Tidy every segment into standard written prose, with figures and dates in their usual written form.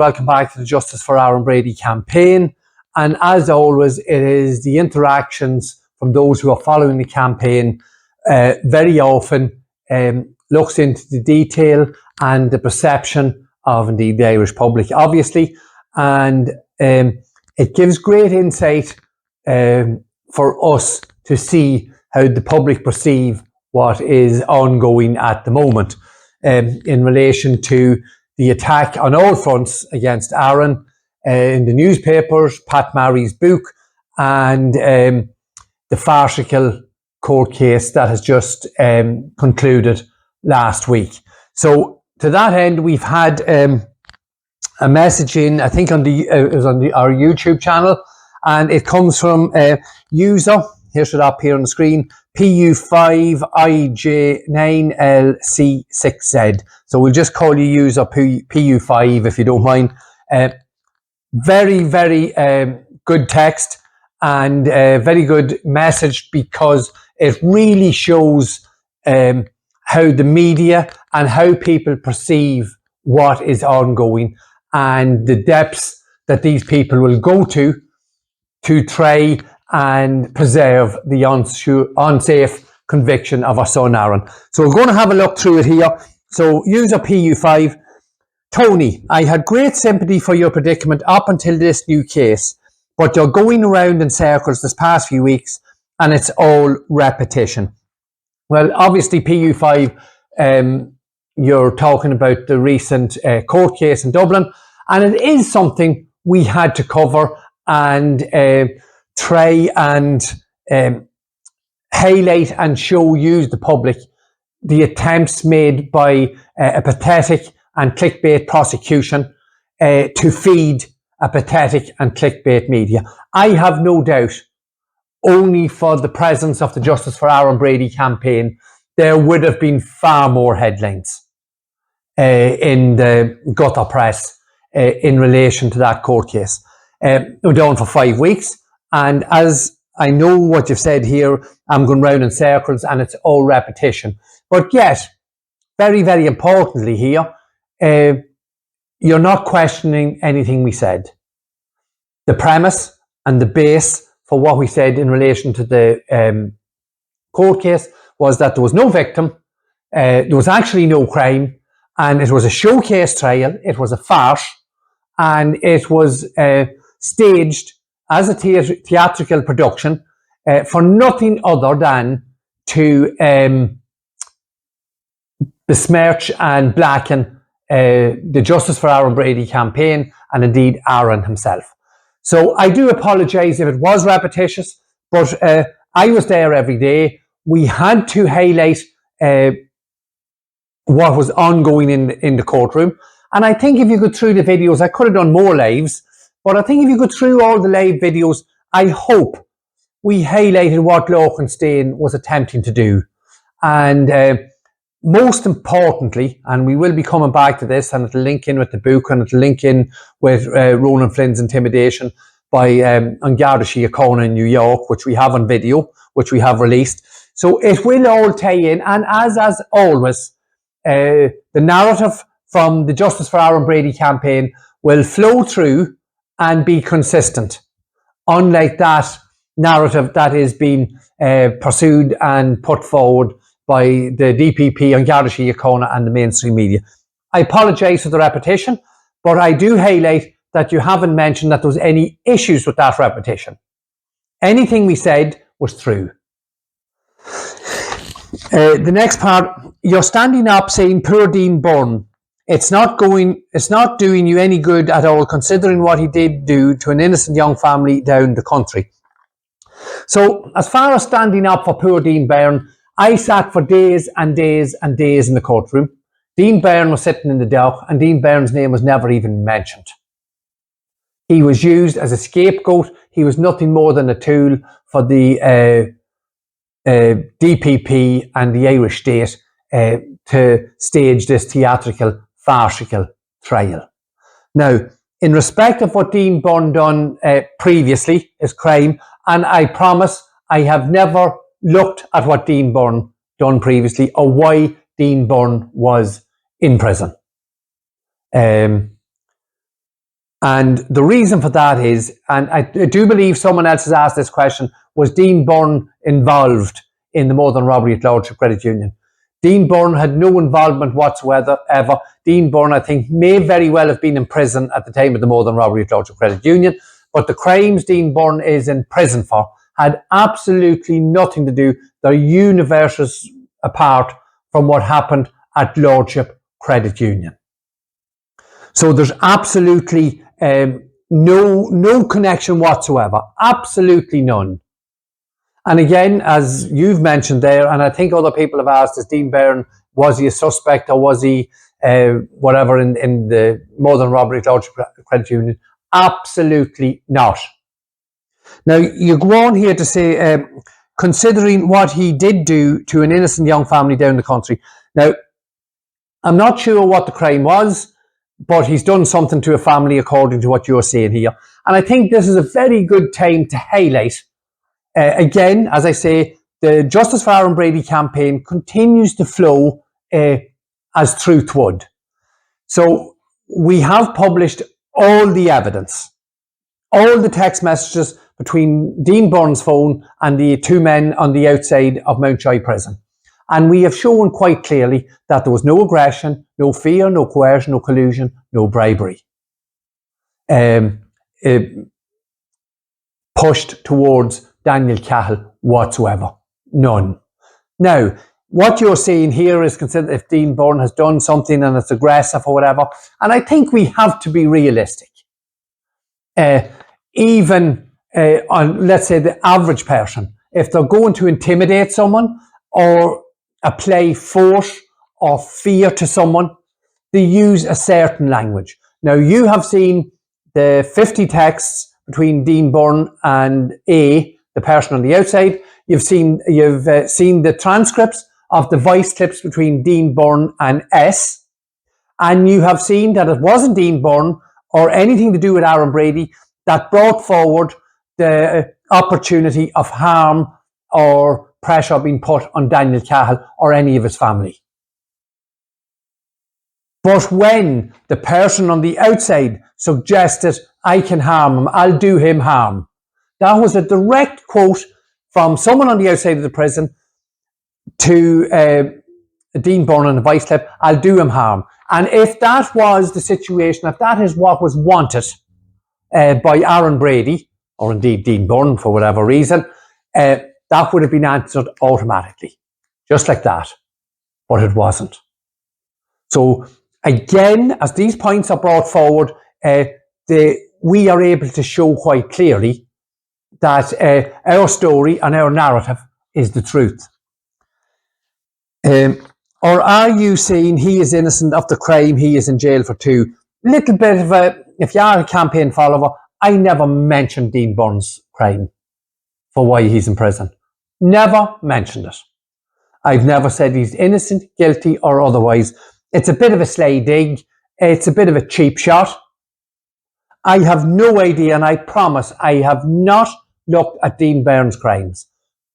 Welcome back to the Justice for Far Brady campaign, and as always it is the interactions from those who are following the campaign very often looks into the detail and the perception of indeed the Irish public obviously, and it gives great insight for us to see how the public perceive what is ongoing at the moment in relation to the attack on all fronts against Aaron in the newspapers, Pat Marry's book, and the farcical court case that has just concluded last week. So to that end, we've had a messaging, I think it was on our YouTube channel, and it comes from user, here should appear on the screen, PU5IJ9LC6Z. So we'll just call you user PU5 if you don't mind. Very, very good text and very good message, because it really shows how the media and how people perceive what is ongoing and the depths that these people will go to try and preserve the unsafe conviction of our son Aaron. So we're going to have a look through it here. So user PU5, Tony, I had great sympathy for your predicament up until this new case, but you're going around in circles this past few weeks and it's all repetition. Well, obviously PU5, you're talking about the recent court case in Dublin, and it is something we had to cover and try and highlight and show you, the public, the attempts made by a pathetic and clickbait prosecution to feed a pathetic and clickbait media. I have no doubt, only for the presence of the Justice for Far Brady campaign, there would have been far more headlines in the gutter press in relation to that court case. We're down for 5 weeks, and as I know what you've said here, I'm going round in circles and it's all repetition. But yet, very, very importantly here, you're not questioning anything we said. The premise and the base for what we said in relation to the court case was that there was no victim, there was actually no crime, and it was a showcase trial, it was a farce, and it was staged as a theatrical production for nothing other than to besmirch and blacken the Justice for Far Brady campaign and indeed Aaron himself. So I do apologise if it was repetitious, but I was there every day. We had to highlight what was ongoing in the courtroom. And I think if you go through the videos, I could have done more lives, but I think if you go through all the live videos, I hope we highlighted what Lokenstein was attempting to do. And most importantly, and we will be coming back to this, and it'll link in with the book, and it'll link in with Roland Flynn's intimidation by Garda Síochána in New York, which we have on video, which we have released. So it will all tie in, and as always, the narrative from the Justice for Far Brady campaign will flow through and be consistent, unlike that narrative that is being pursued and put forward by the DPP and Garda Síochána and the mainstream media. I apologise for the repetition, but I do highlight that you haven't mentioned that there was any issues with that repetition. Anything we said was true. The next part, you're standing up saying poor Dean Byrne. It's not doing you any good at all, considering what he did do to an innocent young family down the country. So as far as standing up for poor Dean Byrne, I sat for days and days and days in the courtroom. Dean Byrne was sitting in the dock, and Dean Byrne's name was never even mentioned. He was used as a scapegoat. He was nothing more than a tool for the DPP and the Irish state to stage this theatrical, farcical trial. Now, in respect of what Dean Byrne done previously, his crime, and I promise I have never looked at what Dean Byrne done previously or why Dean Byrne was in prison. And the reason for that is, and I do believe someone else has asked this question, was Dean Byrne involved in the more than robbery at Lordship Credit Union? Dean Byrne had no involvement whatsoever. Dean Byrne, I think, may very well have been in prison at the time of the more than robbery at Lordship Credit Union, but the crimes Dean Byrne is in prison for had absolutely nothing to do. They're universes apart from what happened at Lordship Credit Union. So there's absolutely no connection whatsoever. Absolutely none. And again, as you've mentioned there, and I think other people have asked, is Dean Byrne, was he a suspect or was he whatever in the more than robbery at Lordship Credit Union? Absolutely not. Now, you go on here to say, considering what he did do to an innocent young family down the country. Now, I'm not sure what the crime was, but he's done something to a family according to what you're saying here. And I think this is a very good time to highlight, again, as I say, the Justice Far Brady campaign continues to flow as truth would. So we have published all the evidence, all the text messages between Dean Byrne's phone and the two men on the outside of Mountjoy Prison. And we have shown quite clearly that there was no aggression, no fear, no coercion, no collusion, no bribery pushed towards Daniel Cahill whatsoever. None. Now, what you're saying here is considered if Dean Byrne has done something and it's aggressive or whatever. And I think we have to be realistic. Even on, let's say, the average person, if they're going to intimidate someone or apply force or fear to someone, they use a certain language. Now, you have seen the 50 texts between Dean Byrne and A, the person on the outside. You've seen the transcripts of the voice clips between Dean Byrne and S, and you have seen that it wasn't Dean Byrne or anything to do with Aaron Brady that brought forward the opportunity of harm or pressure being put on Daniel Cahill or any of his family. But when the person on the outside suggested, I can harm him, I'll do him harm, that was a direct quote from someone on the outside of the prison to Dean Byrne in a voice clip, I'll do him harm. And if that was the situation, if that is what was wanted by Aaron Brady, or indeed Dean Byrne for whatever reason, that would have been answered automatically, just like that. But it wasn't. So again, as these points are brought forward, we are able to show quite clearly that our story and our narrative is the truth. Or are you saying he is innocent of the crime, he is in jail for 2? Little bit of if you are a campaign follower, I never mentioned Dean Byrne's crime for why he's in prison. Never mentioned it. I've never said he's innocent, guilty, or otherwise. It's a bit of a sly dig. It's a bit of a cheap shot. I have no idea, and I promise I have not looked at Dean Byrne's crimes.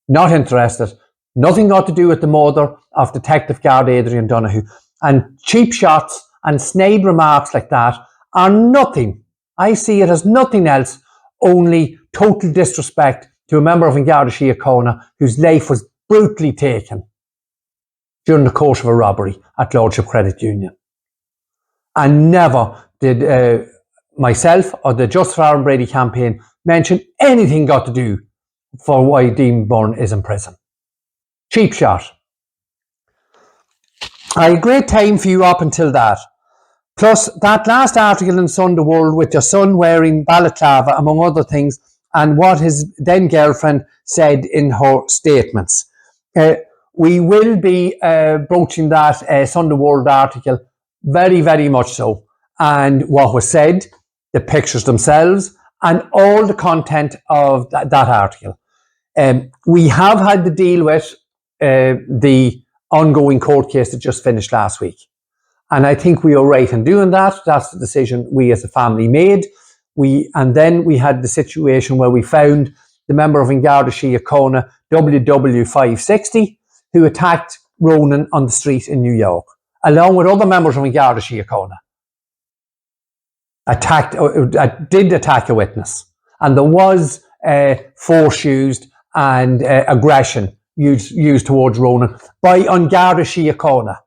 Not interested. Nothing got to do with the murder of Detective Guard Adrian Donoghue. And cheap shots and snide remarks like that are nothing. I see it as nothing else, only total disrespect to a member of An Garda Síochána whose life was brutally taken during the course of a robbery at Lordship Credit Union. And never did myself or the Justice Far Brady campaign mention anything got to do for why Dean Byrne is in prison. Cheap shot. I had a great time for you up until that. Plus, that last article in Sunday World with your son wearing balaclava, among other things, and what his then girlfriend said in her statements. We will be broaching that Sunday World article very, very much so. And what was said, the pictures themselves, and all the content of that article. We have had to deal with the ongoing court case that just finished last week. And I think we are right in doing that. That's the decision we as a family made. And then we had the situation where we found the member of An Garda Síochána, WW560, who attacked Ronan on the street in New York, along with other members of An Garda Síochána. did attack a witness, and there was force used and aggression used towards Ronan by An Garda Síochána.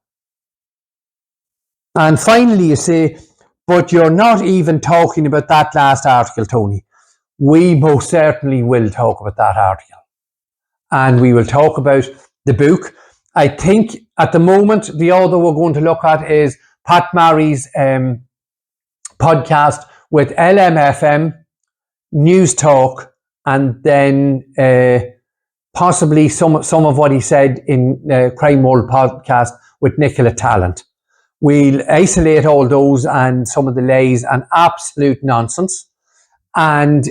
And finally, you say, but you're not even talking about that last article, Tony. We most certainly will talk about that article. And we will talk about the book. I think at the moment, the author we're going to look at is Pat Marry's podcast with LMFM, News Talk, and then possibly some of what he said in Crime World podcast with Nicola Tallant. We'll isolate all those and some of the lies and absolute nonsense. And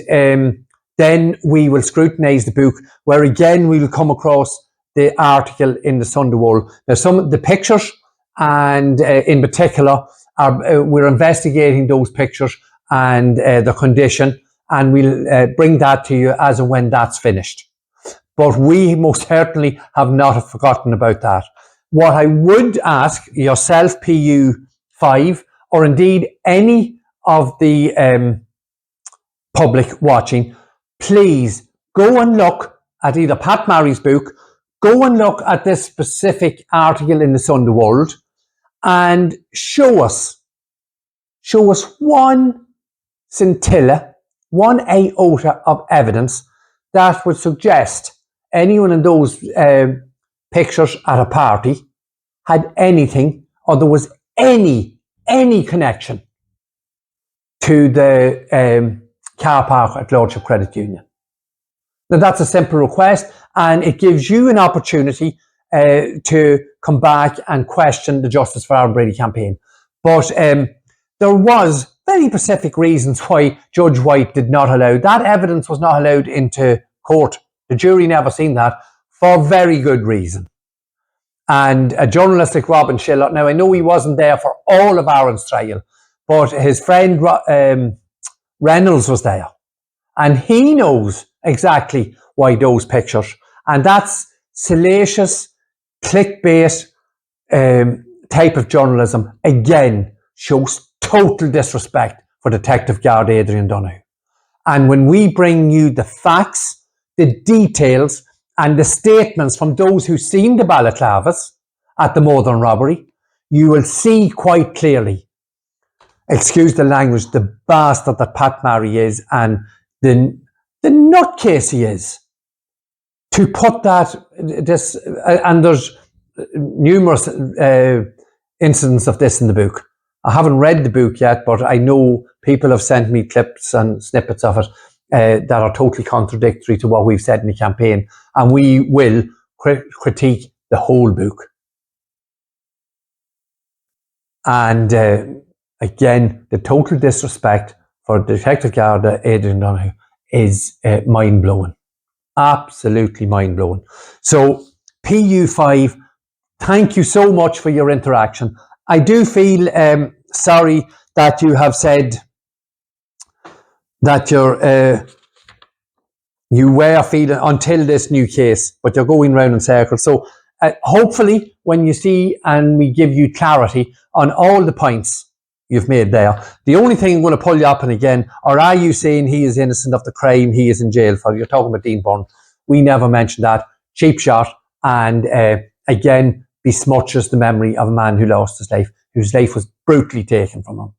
then we will scrutinise the book, where again we will come across the article in the Sunday World. Now, some of the pictures, and in particular, we're investigating those pictures and the condition, and we'll bring that to you as and when that's finished. But we most certainly have not forgotten about that. What I would ask yourself, PU5, or indeed any of the public watching, please go and look at either Pat Marry's book, go and look at this specific article in the Sunday World, and show us one scintilla, one iota of evidence that would suggest anyone in those pictures at a party had anything, or there was any connection to the car park at Lordship Credit Union. Now, that's a simple request, and it gives you an opportunity to come back and question the Justice for Far Brady campaign. But there was very specific reasons why Judge White did not allow that evidence, was not allowed into court. The jury never seen that, for very good reason. And a journalist like Robin Schiller, now I know he wasn't there for all of Aaron's trial, but his friend Reynolds was there, and he knows exactly why those pictures, and that's salacious, clickbait type of journalism, again, shows total disrespect for Detective Guard Adrian Donoghue. And when we bring you the facts, the details, and the statements from those who seen the balaclavas at the Northern robbery, you will see quite clearly, excuse the language, the bastard that Pat Marry is, and the nutcase he is. To put that, and there's numerous incidents of this in the book. I haven't read the book yet, but I know people have sent me clips and snippets of it that are totally contradictory to what we've said in the campaign, and we will critique the whole book. And again, the total disrespect for Detective Garda Adrian Donoghue is mind-blowing. Absolutely mind-blowing. So, PU5, thank you so much for your interaction. I do feel sorry that you have said that you were feeling until this new case, but you're going round in circles. So hopefully when you see and we give you clarity on all the points you've made there, the only thing I'm going to pull you up on again, or are you saying he is innocent of the crime he is in jail for? You're talking about Dean Byrne. We never mentioned that. Cheap shot, and again, besmirches the memory of a man who lost his life, whose life was brutally taken from him.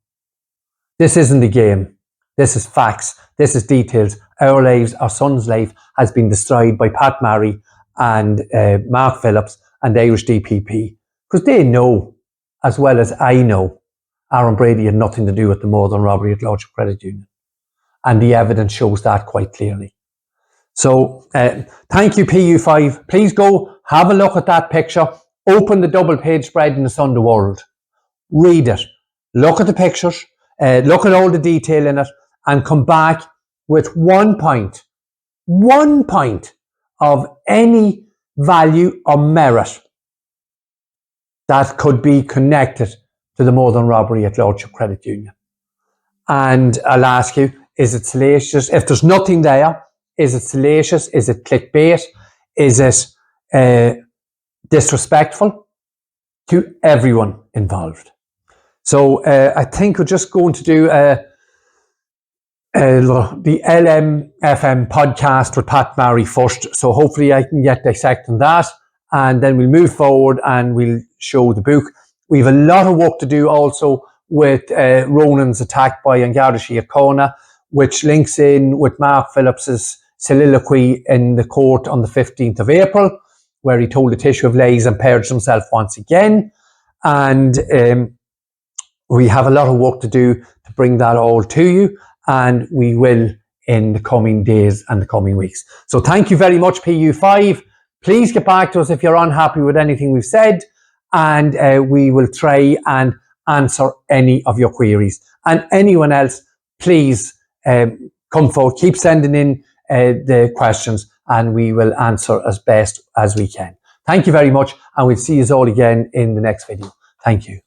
This isn't a game. This is facts. This is details. Our lives, our son's life, has been destroyed by Pat Marry and Mark Phillips and the Irish DPP, because they know, as well as I know, Aaron Brady had nothing to do with the Northern robbery at Lordship Credit Union, and the evidence shows that quite clearly. So thank you, PU5. Please go have a look at that picture. Open the double page spread in the Sunday World. Read it. Look at the pictures. Look at all the detail in it, and come back with one point of any value or merit that could be connected to the Northern robbery at Lordship Credit Union. And I'll ask you, is it salacious? If there's nothing there, is it salacious? Is it clickbait? Is it disrespectful to everyone involved? So I think we're just going to do the LMFM podcast with Pat Murray first. So hopefully I can get dissecting that, and then we'll move forward and we'll show the book. We have a lot of work to do also with Ronan's attack by An Garda Síochána, which links in with Mark Phillips's soliloquy in the court on the 15th of April, where he told a tissue of lies and purged himself once again. And we have a lot of work to do to bring that all to you, and we will in the coming days and the coming weeks. So thank you very much, PU5. Please get back to us if you're unhappy with anything we've said, and we will try and answer any of your queries. And anyone else, please come forward, keep sending in the questions, and we will answer as best as we can. Thank you very much, and we'll see you all again in the next video. Thank you.